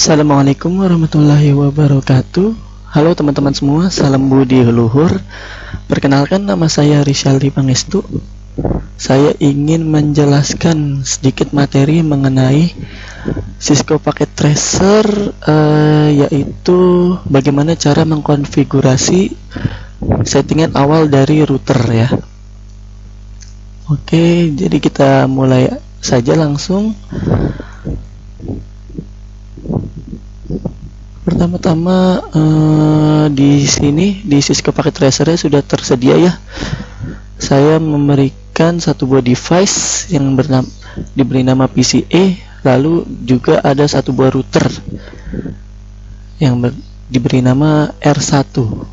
Assalamualaikum warahmatullahi wabarakatuh. Halo teman-teman semua, salam budi luhur. Perkenalkan, nama saya Risyaldi Pangestu. Saya ingin menjelaskan sedikit materi mengenai Cisco Packet Tracer, yaitu bagaimana cara mengkonfigurasi settingan awal dari router ya. Oke, jadi kita mulai saja langsung. Pertama-tama di sini di Cisco Packet Tracer sudah tersedia ya. Saya memberikan satu buah device yang diberi nama PCA, lalu juga ada satu buah router yang diberi nama R1.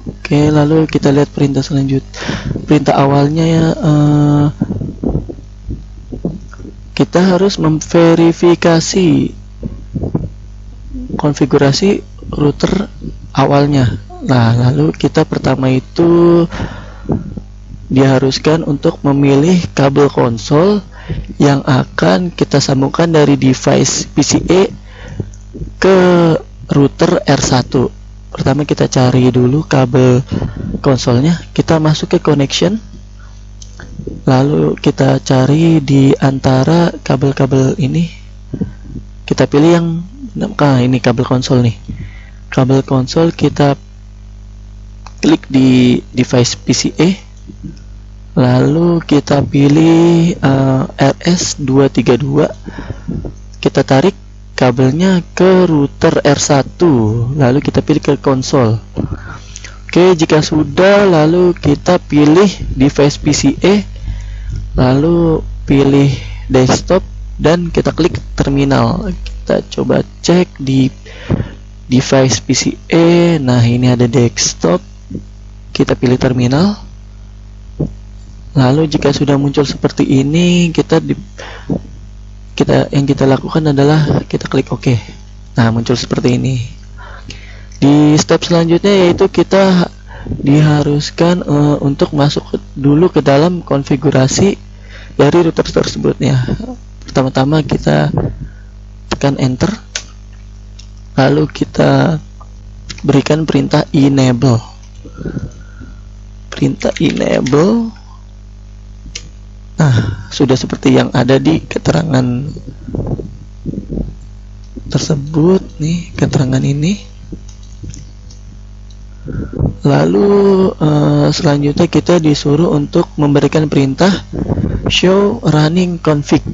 Oke, lalu kita lihat perintah selanjutnya. Perintah awalnya ya, kita harus memverifikasi konfigurasi router awalnya. Nah, lalu kita pertama itu diharuskan untuk memilih kabel konsol yang akan kita sambungkan dari device PCA ke router R1. Pertama kita cari dulu kabel konsolnya, kita masuk ke connection, lalu kita cari di antara kabel-kabel ini, kita pilih yang ini kabel konsol nih. Kabel konsol kita klik di device PCA, lalu kita pilih RS232, kita tarik kabelnya ke router R1, lalu kita pilih ke konsol. Oke, jika sudah, lalu kita pilih device PCA, lalu pilih desktop dan kita klik terminal. Kita coba cek di device PCA. Nah, ini ada desktop, kita pilih terminal. Lalu jika sudah muncul seperti ini, yang kita lakukan adalah kita klik OK. Nah, muncul seperti ini. Di step selanjutnya yaitu kita diharuskan untuk masuk dulu ke dalam konfigurasi dari router tersebutnya. Pertama-tama kita tekan enter, lalu kita berikan perintah enable. Perintah enable. Nah, sudah seperti yang ada di keterangan tersebut nih, keterangan ini. Lalu selanjutnya kita disuruh untuk memberikan perintah show running config.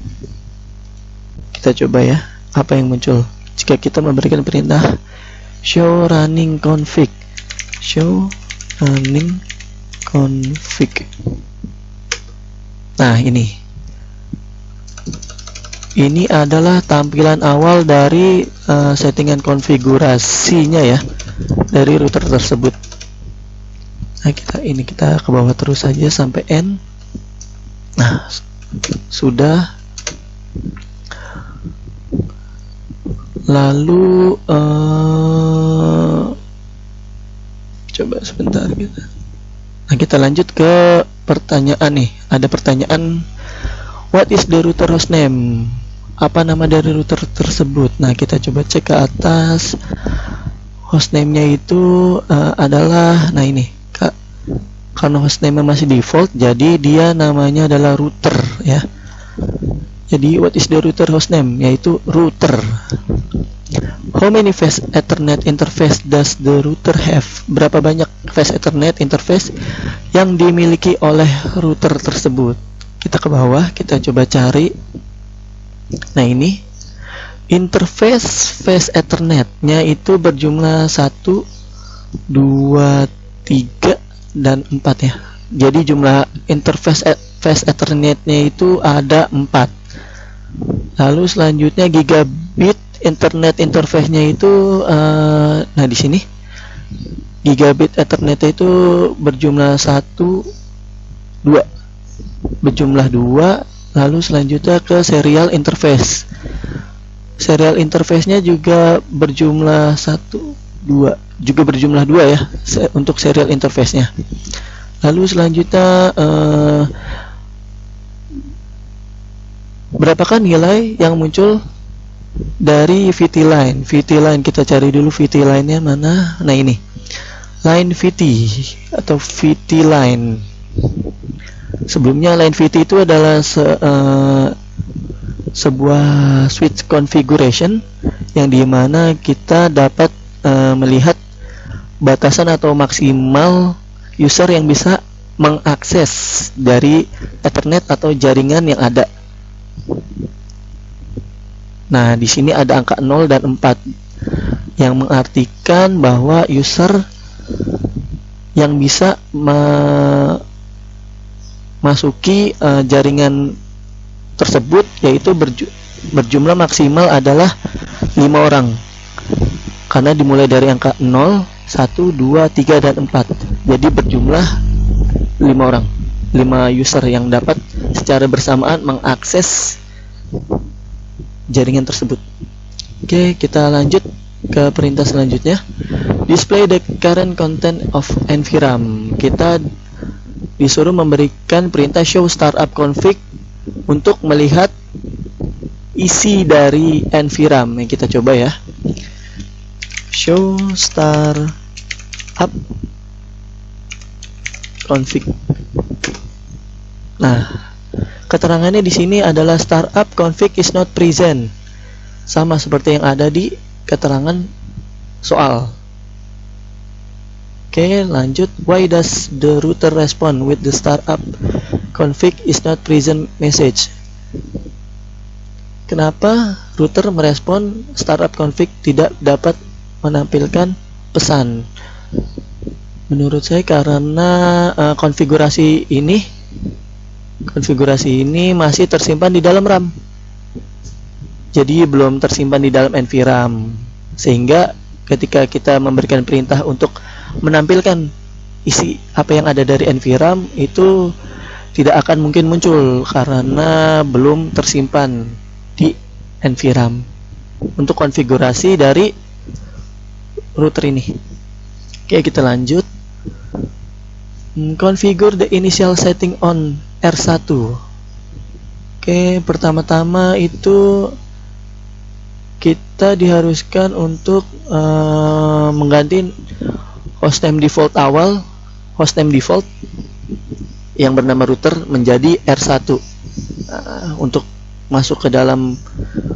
Kita coba ya, apa yang muncul jika kita memberikan perintah show running config. Show running config. Nah, ini adalah tampilan awal dari settingan konfigurasinya ya dari router tersebut. Nah, kita ke bawah terus saja sampai end. Nah, sudah. Lalu coba sebentar kita. Nah, kita lanjut ke pertanyaan nih. Ada pertanyaan, what is the router hostname? Apa nama dari router tersebut? Nah, kita coba cek ke atas. Hostname-nya itu adalah, nah ini, karena hostname masih default, jadi dia namanya adalah router ya. Jadi what is the router hostname? Yaitu router. How many fast Ethernet interface does the router have? Berapa banyak fast Ethernet interface yang dimiliki oleh router tersebut? Kita ke bawah, kita coba cari. Nah, ini interface fast Ethernet-nya itu berjumlah 1, 2, 3, dan 4 ya. Jadi jumlah interface fast Ethernet-nya itu ada 4. Lalu selanjutnya gigabit internet interface-nya itu nah di sini gigabit Ethernet itu berjumlah 1, 2, berjumlah 2. Lalu selanjutnya ke serial interface. Serial interface-nya juga berjumlah 1, 2, juga berjumlah 2 ya untuk serial interface-nya. Lalu selanjutnya berapakah nilai yang muncul dari VT line. VT line kita cari dulu VT line-nya mana. Nah ini line VT atau VT line. Sebelumnya line VT itu adalah sebuah switch configuration yang dimana kita dapat melihat batasan atau maksimal user yang bisa mengakses dari Ethernet atau jaringan yang ada. Nah, di sini ada angka 0 dan 4 yang mengartikan bahwa user yang bisa masuki jaringan tersebut yaitu berjumlah maksimal adalah 5 orang. Karena dimulai dari angka 0, 1, 2, 3 dan 4. Jadi berjumlah 5 orang. 5 user yang dapat secara bersamaan mengakses jaringan tersebut. Oke, kita lanjut ke perintah selanjutnya. Display the current content of NVRAM. Kita disuruh memberikan perintah show startup config untuk melihat isi dari NVRAM. Yang kita coba ya. Show startup config. Nah, keterangannya di sini adalah startup config is not present. Sama seperti yang ada di keterangan soal. Oke, lanjut. Why does the router respond with the startup config is not present message? Kenapa router merespon startup config tidak dapat menampilkan pesan? Menurut saya karena konfigurasi ini masih tersimpan di dalam RAM. Jadi belum tersimpan di dalam NVRAM. Sehingga ketika kita memberikan perintah untuk menampilkan isi apa yang ada dari NVRAM itu tidak akan mungkin muncul karena belum tersimpan di NVRAM untuk konfigurasi dari router ini. Oke, kita lanjut. Configure the initial setting on R1. Oke, pertama-tama itu kita diharuskan untuk mengganti hostname default awal, hostname default yang bernama router menjadi R1. Untuk masuk ke dalam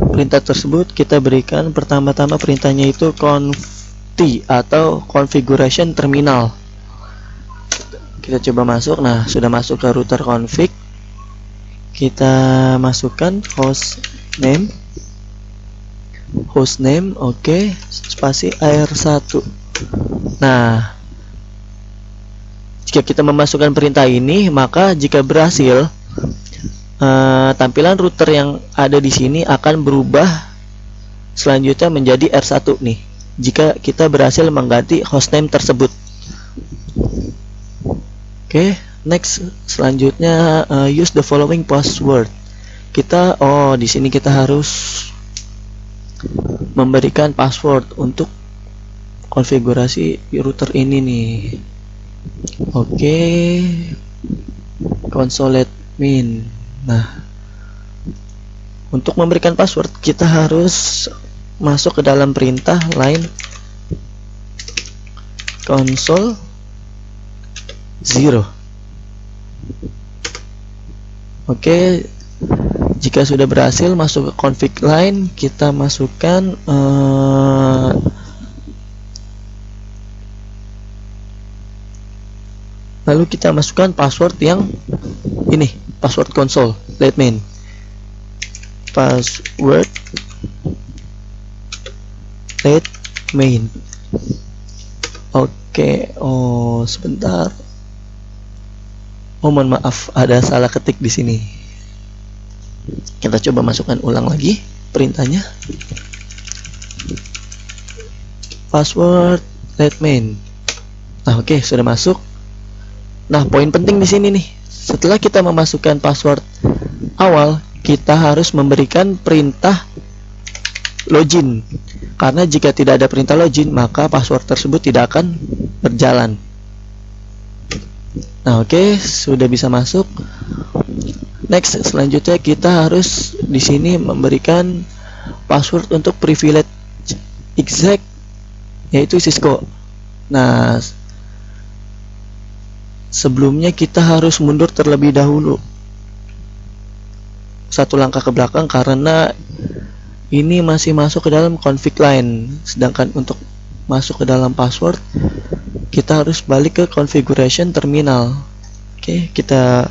perintah tersebut kita berikan pertama-tama perintahnya itu conft atau configuration terminal. Kita coba masuk. Nah, sudah masuk ke router config. Kita masukkan hostname, oke, spasi AR1. Nah, jika kita memasukkan perintah ini, maka jika berhasil, tampilan router yang ada di sini akan berubah selanjutnya menjadi R1 nih. Jika kita berhasil mengganti hostname tersebut. Oke, next selanjutnya use the following password. Kita di sini kita harus memberikan password untuk konfigurasi router ini nih. Oke, console.min. Nah, untuk memberikan password kita harus masuk ke dalam perintah line console 0. Oke, jika sudah berhasil masuk ke config line, kita masukkan lalu kita masukkan password yang ini, password console let main, password let main. Oke, sebentar. Mohon maaf, ada salah ketik di sini. Kita coba masukkan ulang lagi perintahnya. Password let main. Nah, oke, sudah masuk. Nah, poin penting di sini nih. Setelah kita memasukkan password awal, kita harus memberikan perintah login. Karena jika tidak ada perintah login, maka password tersebut tidak akan berjalan. Nah, oke, sudah bisa masuk. Next, selanjutnya kita harus di sini memberikan password untuk privilege exec, yaitu Cisco. Nah, sebelumnya kita harus mundur terlebih dahulu satu langkah ke belakang karena ini masih masuk ke dalam config line, sedangkan untuk masuk ke dalam password kita harus balik ke configuration terminal. Oke, kita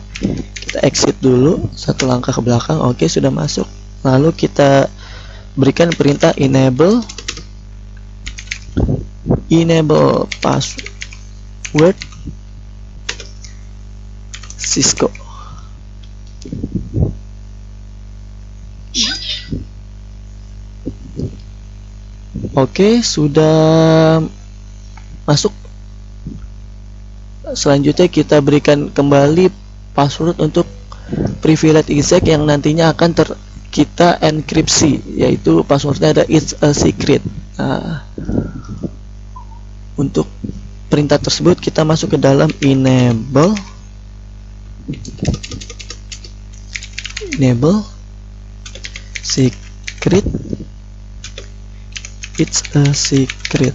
exit dulu satu langkah ke belakang. Oke, sudah masuk. Lalu kita berikan perintah enable password Cisco. Oke, sudah masuk. Selanjutnya kita berikan kembali password untuk privilege exec yang nantinya akan kita enkripsi, yaitu passwordnya ada it's a secret. Nah, untuk perintah tersebut kita masuk ke dalam enable secret, it's a secret.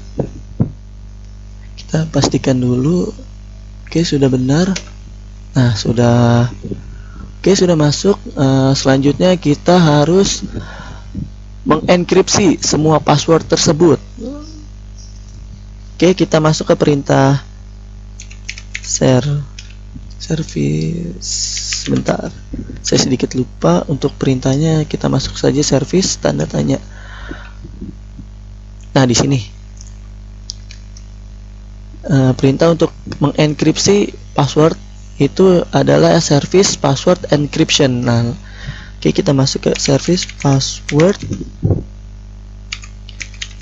Kita pastikan dulu. Oke, sudah benar. Nah, sudah. Oke, sudah masuk. Selanjutnya kita harus mengenkripsi semua password tersebut. Oke, kita masuk ke perintah service. Sebentar, saya sedikit lupa untuk perintahnya. Kita masuk saja service tanda tanya. Nah, di sini perintah untuk mengenkripsi password itu adalah service password encryption. Nah, oke, kita masuk ke service password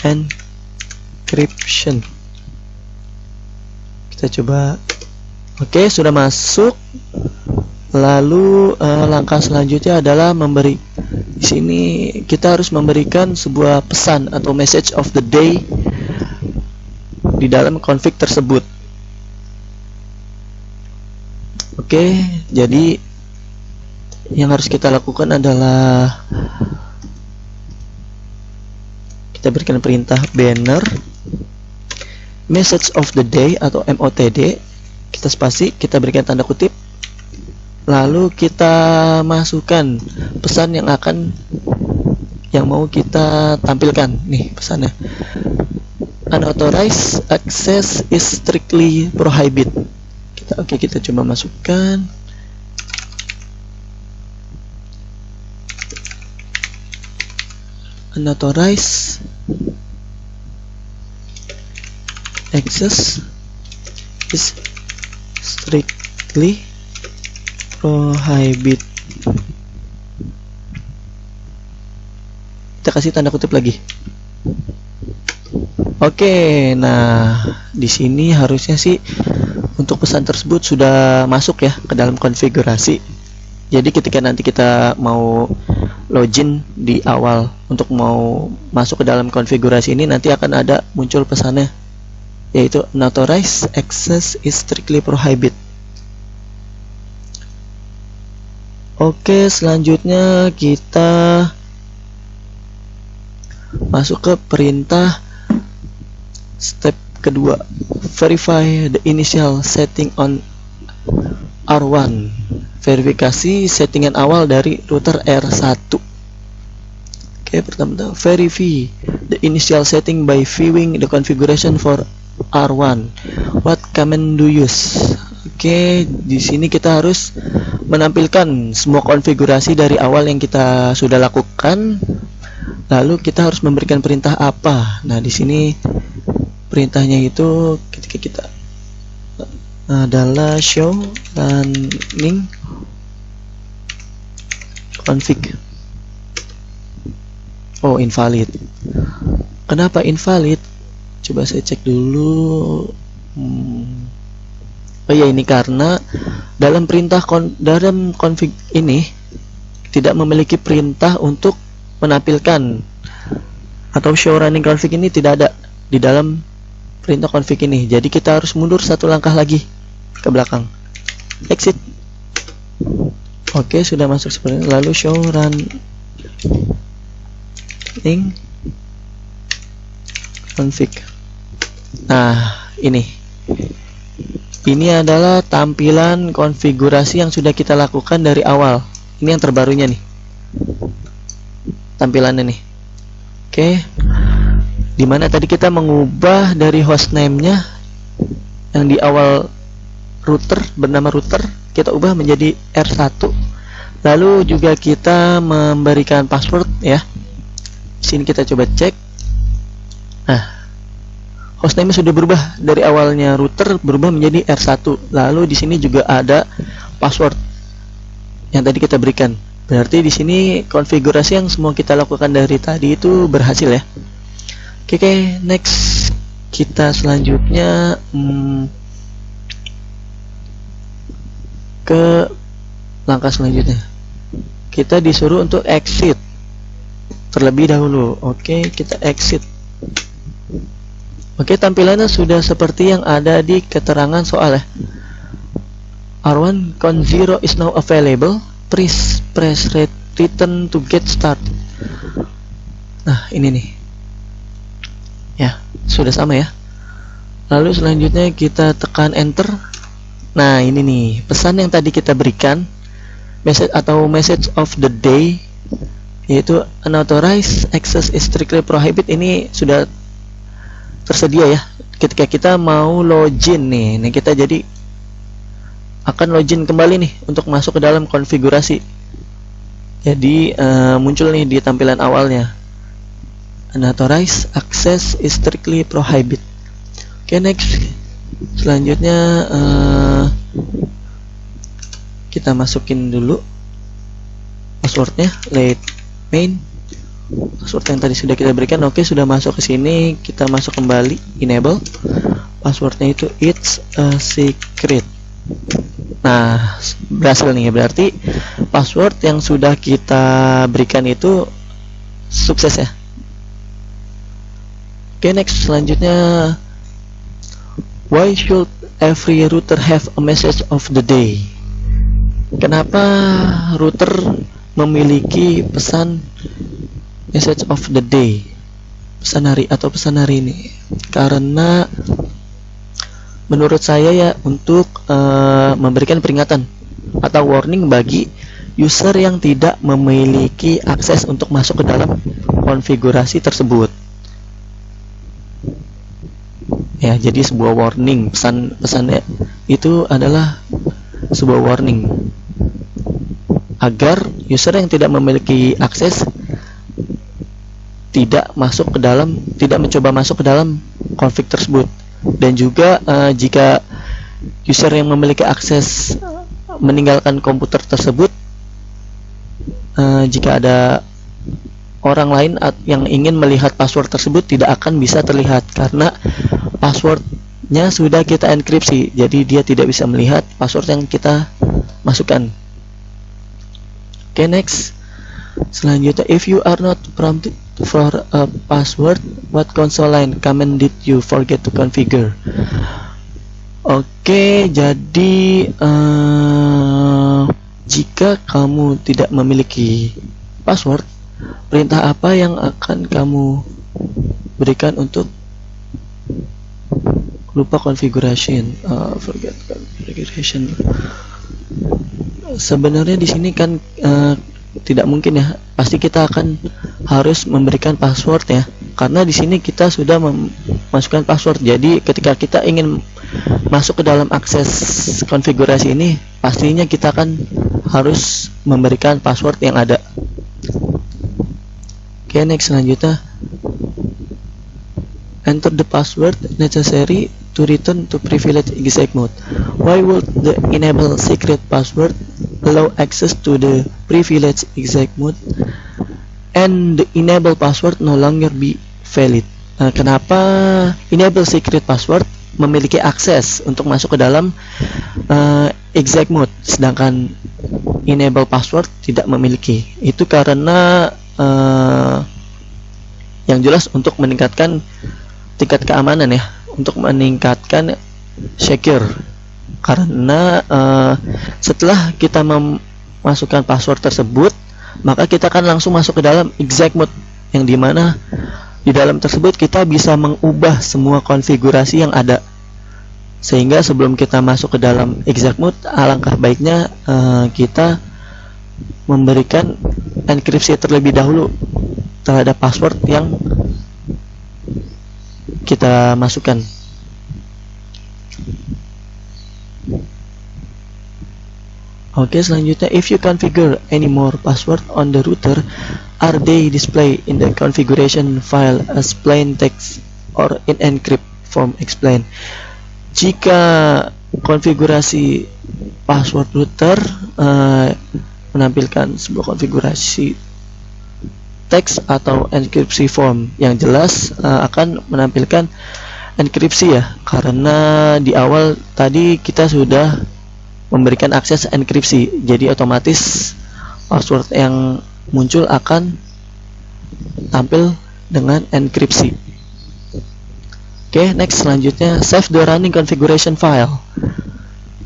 encryption. Kita coba. Oke, sudah masuk. Lalu langkah selanjutnya adalah di sini kita harus memberikan sebuah pesan atau message of the day di dalam config tersebut. Oke, jadi yang harus kita lakukan adalah kita berikan perintah banner message of the day atau MOTD, kita spasi, kita berikan tanda kutip, lalu kita masukkan pesan yang mau kita tampilkan. Nih pesannya, unauthorized access is strictly prohibited. Kita coba masukkan. Unauthorized access is strictly prohibited. Kita kasih tanda kutip lagi. Oke, nah di sini harusnya sih untuk pesan tersebut sudah masuk ya ke dalam konfigurasi. Jadi ketika nanti kita mau login di awal untuk mau masuk ke dalam konfigurasi ini, nanti akan ada muncul pesannya, yaitu unauthorized access is strictly prohibited. Oke, selanjutnya kita masuk ke perintah step kedua, verify the initial setting on R1. Verifikasi settingan awal dari router R1. Oke, pertama verify the initial setting by viewing the configuration for R1. What command do you use? Oke, di sini kita harus menampilkan semua konfigurasi dari awal yang kita sudah lakukan. Lalu kita harus memberikan perintah apa? Nah, di sini perintahnya itu ketika kita adalah show running config. Oh, invalid. Kenapa invalid? Coba saya cek dulu. Oh ya, ini karena dalam perintah dalam config ini tidak memiliki perintah untuk menampilkan atau show running config ini tidak ada di dalam perintah config ini. Jadi kita harus mundur satu langkah lagi ke belakang. Exit. Oke, sudah masuk seperti ini. Lalu show run link config. Nah, ini adalah tampilan konfigurasi yang sudah kita lakukan dari awal. Ini yang terbarunya nih, tampilannya nih. Oke, dimana tadi kita mengubah dari hostname-nya yang di awal router bernama router, kita ubah menjadi R1. Lalu juga kita memberikan password ya. Sini kita coba cek. Nah, hostname sudah berubah dari awalnya router berubah menjadi R1. Lalu di sini juga ada password yang tadi kita berikan. Berarti di sini konfigurasi yang semua kita lakukan dari tadi itu berhasil ya. Oke, next kita selanjutnya ke langkah selanjutnya. Kita disuruh untuk exit terlebih dahulu. Oke, kita exit. Oke, tampilannya sudah seperti yang ada di keterangan soal ya. R1 con 0 is now available. Please press return to get started. Nah, ini nih. Ya, sudah sama ya. Lalu selanjutnya kita tekan enter. Nah, ini nih pesan yang tadi kita berikan, message atau message of the day, yaitu unauthorized access is strictly prohibited. Ini sudah tersedia ya ketika kita mau login nih. Nah, kita jadi akan login kembali nih untuk masuk ke dalam konfigurasi. Jadi muncul nih di tampilan awalnya, unauthorized access is strictly prohibited. Oke, next. Selanjutnya kita masukin dulu passwordnya, let main. Password yang tadi sudah kita berikan. Oke, sudah masuk ke sini. Kita masuk kembali, enable. Passwordnya itu it's a secret. Nah, berhasil nih, berarti password yang sudah kita berikan itu sukses ya. Oke, next. Selanjutnya, why should every router have a message of the day? Kenapa router memiliki pesan message of the day, pesan hari atau pesan hari ini? Karena menurut saya ya, untuk memberikan peringatan atau warning bagi user yang tidak memiliki akses untuk masuk ke dalam konfigurasi tersebut. Ya, jadi sebuah warning, pesannya itu adalah sebuah warning agar user yang tidak memiliki akses tidak mencoba masuk ke dalam config tersebut. Dan juga jika user yang memiliki akses meninggalkan komputer tersebut, jika ada orang lain yang ingin melihat password tersebut tidak akan bisa terlihat karena passwordnya sudah kita enkripsi, jadi dia tidak bisa melihat password yang kita masukkan. Oke, next. Selanjutnya, if you are not prompted for a password, what console line command did you forget to configure? Oke, jadi jika kamu tidak memiliki password, perintah apa yang akan kamu berikan untuk lupa configuration? Forget configuration. Sebenarnya di sini kan tidak mungkin ya, pasti kita akan harus memberikan password ya, karena di sini kita sudah memasukkan password. Jadi ketika kita ingin masuk ke dalam akses konfigurasi ini, pastinya kita akan harus memberikan password yang ada. Oke, next. Selanjutnya, enter the password necessary to return to privileged exec mode. Why would the enable secret password allow access to the privileged exec mode and the enable password no longer be valid? Nah, kenapa enable secret password memiliki akses untuk masuk ke dalam exec mode, sedangkan enable password tidak memiliki? Itu karena yang jelas untuk meningkatkan tingkat keamanan ya, untuk meningkatkan secure. Karena setelah kita memasukkan password tersebut, maka kita akan langsung masuk ke dalam exec mode yang dimana di dalam tersebut kita bisa mengubah semua konfigurasi yang ada. Sehingga sebelum kita masuk ke dalam exact mode, alangkah baiknya kita memberikan enkripsi terlebih dahulu terhadap password yang kita masukkan. Oke, selanjutnya, if you configure any more password on the router, are they displayed in the configuration file as plain text or in encrypt form? Explain. Jika konfigurasi password router menampilkan sebuah konfigurasi teks atau enkripsi form, yang jelas akan menampilkan enkripsi ya, karena di awal tadi kita sudah memberikan akses enkripsi, jadi otomatis password yang muncul akan tampil dengan enkripsi. Oke, next, selanjutnya, save the running configuration file.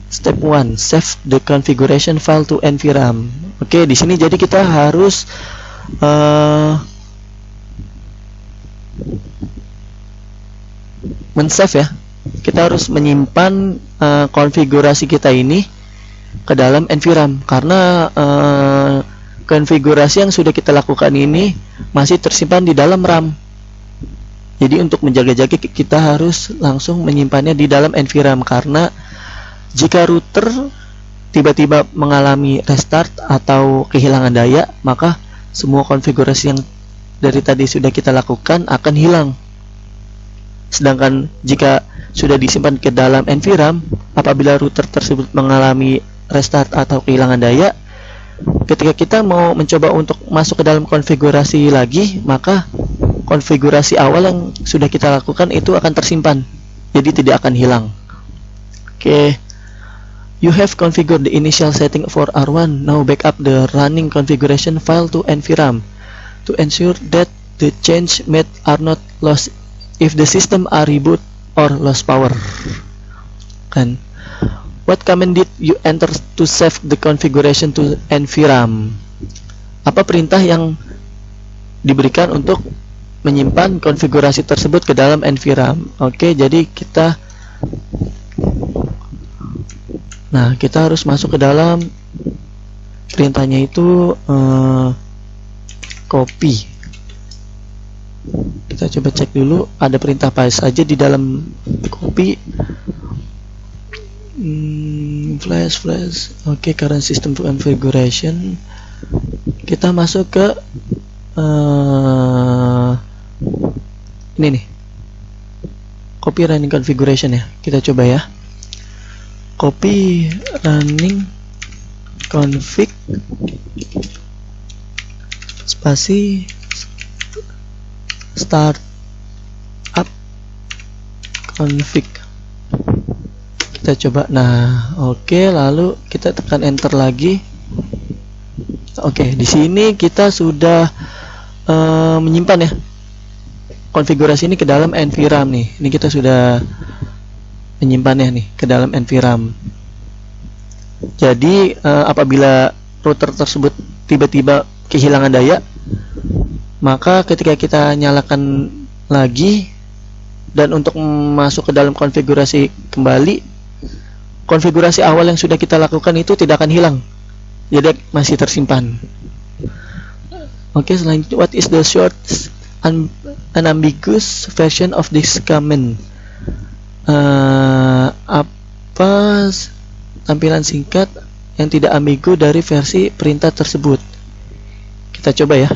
Step 1, save the configuration file to NVRAM. Oke, di sini jadi kita harus men-save ya. Kita harus menyimpan konfigurasi kita ini ke dalam NVRAM, karena konfigurasi yang sudah kita lakukan ini masih tersimpan di dalam RAM. Jadi untuk menjaga-jaga kita harus langsung menyimpannya di dalam NVRAM, karena jika router tiba-tiba mengalami restart atau kehilangan daya, maka semua konfigurasi yang dari tadi sudah kita lakukan akan hilang. Sedangkan jika sudah disimpan ke dalam NVRAM, apabila router tersebut mengalami restart atau kehilangan daya, ketika kita mau mencoba untuk masuk ke dalam konfigurasi lagi, maka konfigurasi awal yang sudah kita lakukan itu akan tersimpan, jadi tidak akan hilang. Oke. You have configured the initial setting for R1. Now backup the running configuration file to NVRAM to ensure that the change made are not lost if the system are reboot or lost power. Kan? What command did you enter to save the configuration to NVRAM? Apa perintah yang diberikan untuk menyimpan konfigurasi tersebut ke dalam NVRAM? Oke, jadi kita harus masuk ke dalam perintahnya itu copy. Kita coba cek dulu ada perintah apa saja di dalam copy. Flash. Oke, current system configuration. Kita masuk ke ini nih, copy running configuration ya. Kita coba ya, copy running config spasi start up config. Kita coba. Nah, oke, lalu kita tekan enter lagi. Oke, di sini kita sudah menyimpan ya konfigurasi ini ke dalam NVRAM nih. Ini kita sudah menyimpannya nih ke dalam NVRAM. Jadi apabila router tersebut tiba-tiba kehilangan daya, maka ketika kita nyalakan lagi dan untuk masuk ke dalam konfigurasi kembali, konfigurasi awal yang sudah kita lakukan itu tidak akan hilang, jadi masih tersimpan. Oke, selanjutnya, what is the short unambiguous version of this command? Apa tampilan singkat yang tidak ambigu dari versi perintah tersebut? Kita coba ya,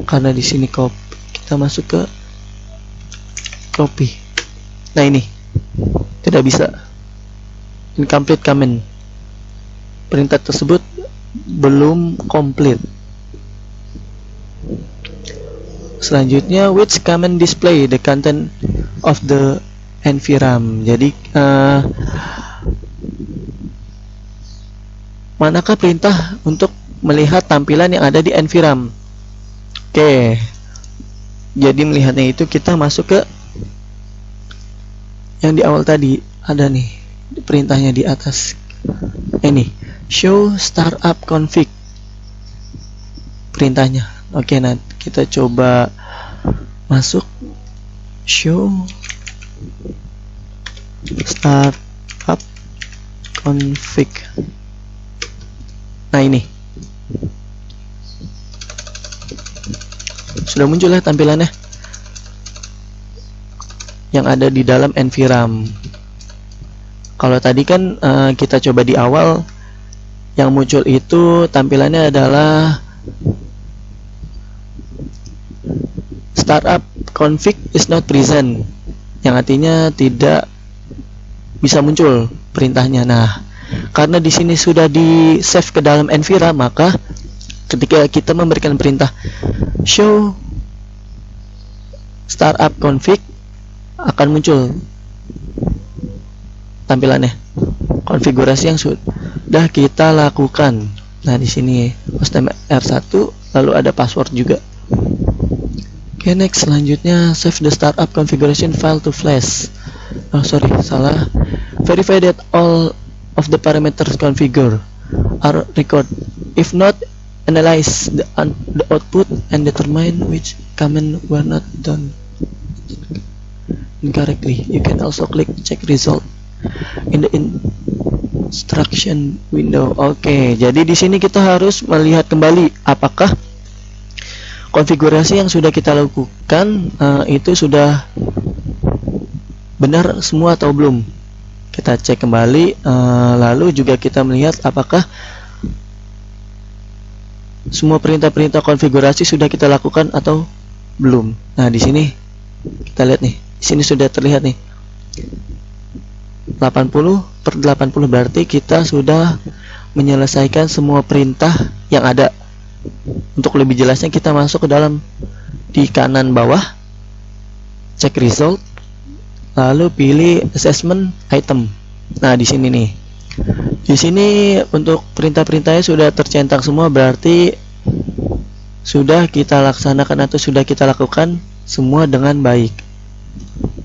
karena di sini kita masuk ke copy. Nah, ini tidak bisa, incomplete command, perintah tersebut belum komplit. Selanjutnya, which command display the content of the NVRAM? Jadi manakah perintah untuk melihat tampilan yang ada di NVRAM? Oke, jadi melihatnya itu kita masuk ke yang di awal tadi, ada nih perintahnya di atas ini, show startup config perintahnya. Oke, nah kita coba masuk show startup config. Nah, ini sudah muncul ya tampilannya yang ada di dalam enviram. Kalau tadi kan kita coba di awal, yang muncul itu tampilannya adalah startup config is not present, yang artinya tidak bisa muncul perintahnya. Nah, karena di sini sudah di save ke dalam enviram, maka ketika kita memberikan perintah show startup config, akan muncul tampilannya konfigurasi yang sudah kita lakukan. Nah, di sini hostname R1, lalu ada password juga. Oke, next, selanjutnya save the startup configuration file to flash. Oh, sorry, salah. Verify that all of the parameters configured are recorded. If not, analyze the output and determine which command were not done incorrectly. You can also click check result in the instruction window. Oke, jadi di sini kita harus melihat kembali apakah konfigurasi yang sudah kita lakukan itu sudah benar semua atau belum. Kita cek kembali, lalu juga kita melihat apakah semua perintah-perintah konfigurasi sudah kita lakukan atau belum. Nah, di sini kita lihat nih, di sini sudah terlihat nih 80/80, berarti kita sudah menyelesaikan semua perintah yang ada. Untuk lebih jelasnya kita masuk ke dalam di kanan bawah, cek result, lalu pilih assessment item. Nah, di sini nih, di sini untuk perintah-perintahnya sudah tercentang semua, berarti sudah kita laksanakan atau sudah kita lakukan semua dengan baik.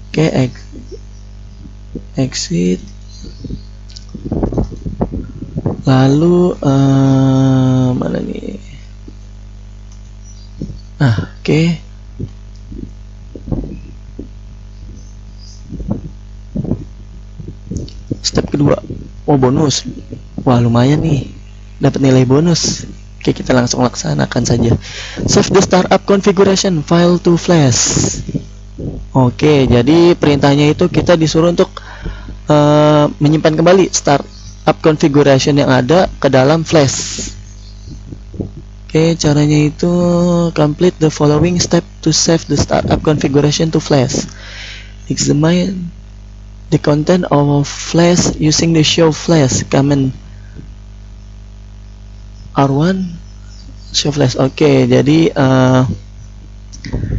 Oke, exit, lalu mana nih? Nah, oke. Step kedua, oh bonus. Wah, lumayan nih, dapat nilai bonus. Oke, kita langsung laksanakan saja. Save the startup configuration file to flash. Oke, jadi perintahnya itu kita disuruh untuk menyimpan kembali startup configuration yang ada ke dalam flash. Oke, caranya itu complete the following step to save the startup configuration to flash. Examine the content of flash using the show flash command R1 show flash. Oke, jadi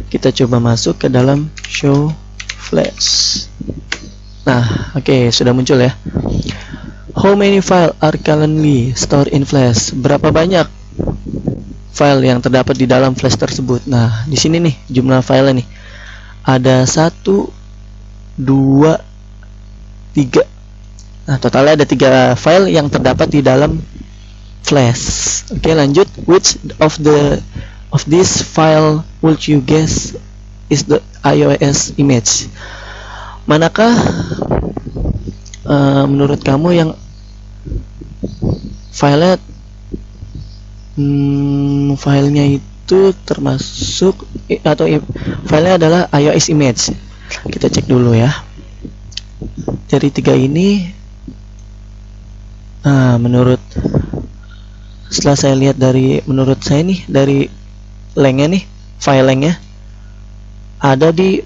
kita coba masuk ke dalam show flash. Nah, oke, sudah muncul ya. How many file are currently stored in flash? Berapa banyak file yang terdapat di dalam flash tersebut? Nah, di sini nih jumlah file nih. Ada 1, 2, 3. Nah, totalnya ada 3 file yang terdapat di dalam flash. Oke, lanjut. Which of this file would you guess is the iOS image? Manakah menurut kamu yang filenya itu termasuk atau filenya adalah iOS image? Kita cek dulu ya. Dari 3 ini, setelah saya lihat menurut saya nih, dari lengnya nih, file lengnya ada di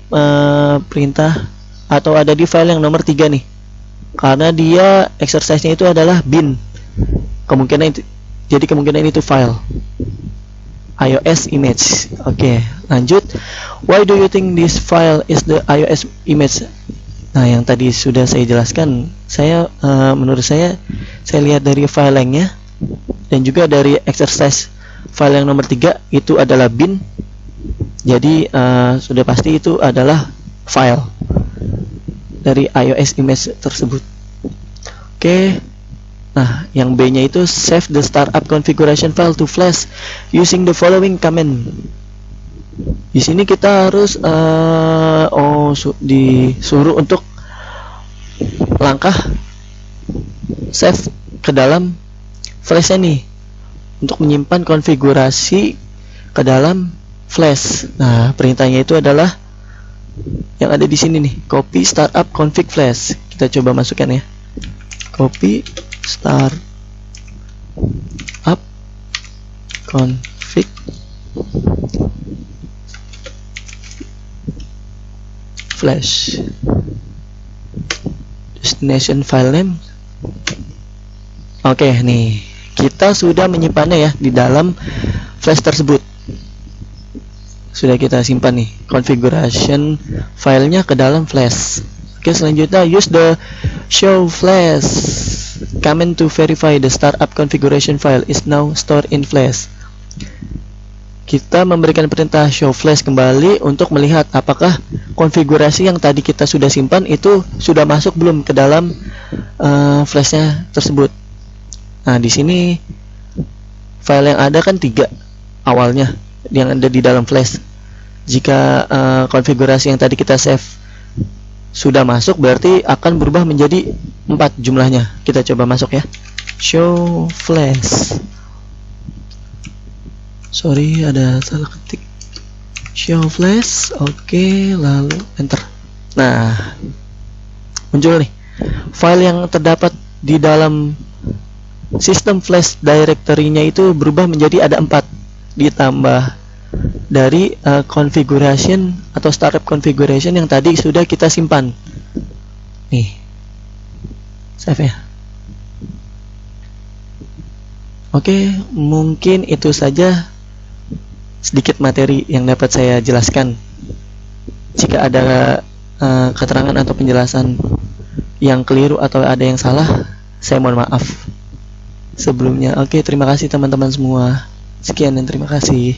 perintah atau ada di file yang nomor 3 nih, karena dia exercise-nya itu adalah bin. Kemungkinan itu file iOS image. Oke, lanjut. Why do you think this file is the iOS image? Nah, yang tadi sudah saya jelaskan. Menurut saya lihat dari file lengnya dan juga dari exercise file yang nomor 3 itu adalah bin. Jadi sudah pasti itu adalah file dari iOS image tersebut. Oke. Nah, yang B-nya itu save the startup configuration file to flash using the following command. Di sini kita harus disuruh untuk langkah save ke dalam flash nih untuk menyimpan konfigurasi ke dalam flash. Nah, perintahnya itu adalah yang ada di sini nih, copy startup config flash. Kita coba masukkan ya. Copy startup config flash. Destination file name. Oke, nih kita sudah menyimpannya ya di dalam flash tersebut. Sudah kita simpan nih configuration filenya ke dalam flash. Oke, selanjutnya use the show flash command to verify the startup configuration file is now stored in flash. Kita memberikan perintah show flash kembali untuk melihat apakah konfigurasi yang tadi kita sudah simpan itu sudah masuk belum ke dalam flashnya tersebut. Nah, di sini file yang ada kan 3 awalnya yang ada di dalam flash. Jika konfigurasi yang tadi kita save sudah masuk, berarti akan berubah menjadi 4 jumlahnya. Kita coba masuk ya. Show flash. Sorry, ada salah ketik. Show flash. Oke, lalu enter. Nah, muncul nih file yang terdapat di dalam sistem flash directory-nya itu berubah menjadi ada 4 ditambah dari configuration atau startup configuration yang tadi sudah kita simpan. Nih, save ya. Oke, mungkin itu saja sedikit materi yang dapat saya jelaskan. Jika ada keterangan atau penjelasan yang keliru atau ada yang salah, saya mohon maaf sebelumnya. Oke, terima kasih teman-teman semua. Sekian dan terima kasih.